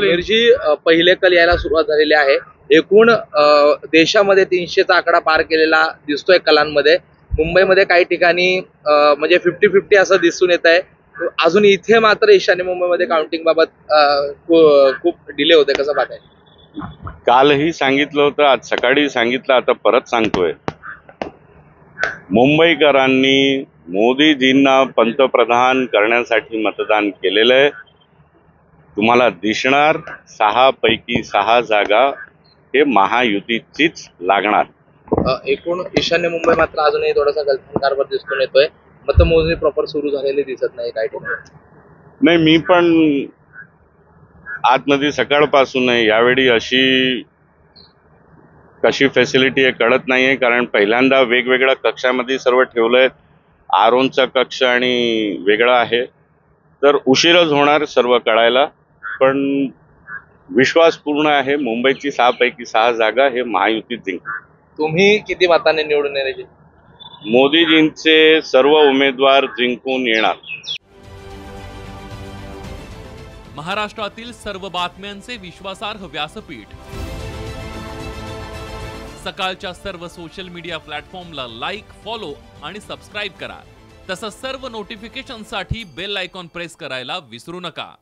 मिरजी पहिले कल यायला सुरुवात झालेली आहे। एकूण देशामध्ये 300चा आकडा पार केलेला दिसतोय कलांमध्ये। मुंबईमध्ये काही ठिकाणी म्हणजे 50-50 असं दिसून येत आहे। अजून इथे मात्र ईशान्य मुंबईमध्ये काउंटिंग बाबत खूप डिले होते, कसं पाहताय? कालही सांगितलं होतं, आज सकाळी सांगितलं, आता परत सांगतोय। मुंबईकरांनी मोदीजींना पंतप्रधान करण्यासाठी मतदान केलेलं आहे। तुम्हाला दिसणार 6 पैकी 6 जागा हे महायुतीचीच लागणार। एकूण ईशान्य मुंबई मात्र अजूनही थोडासा गलथानकारभार दिसून येतोय। मतमोजणी प्रॉपर सुरू झालेली दिसत नाही काही ठिकाणी। नाही, मी पण आतमध्ये सकाळपासून आहे। यावेळी अशी कशी फॅसिलिटी आहे कळत नाहीये, कारण पहिल्यांदा वेगवेगळ्या कक्षामध्ये सर्व ठेवलंय। आरोनचा कक्ष आणि वेगळा आहे, तर उशीरच होणार सर्व कळायला। पण विश्वास पूर्ण आहे, मुंबईची 6 पैकी 6 जागा हे महायुतीत जिंकणार। तुम्ही किती मतांनी निवडून येण्याची? मोदीजींचे सर्व उमेदवार जिंकून येणार। महाराष्ट्रातील सर्व बातम्यांचे विश्वासार्ह व्यासपीठ, सकाळच्या सर्व सोशल मीडिया प्लॅटफॉर्मला लाईक, फॉलो आणि सबस्क्राईब करा। तसंच सर्व नोटिफिकेशनसाठी बेल आयकॉन प्रेस करायला विसरू नका।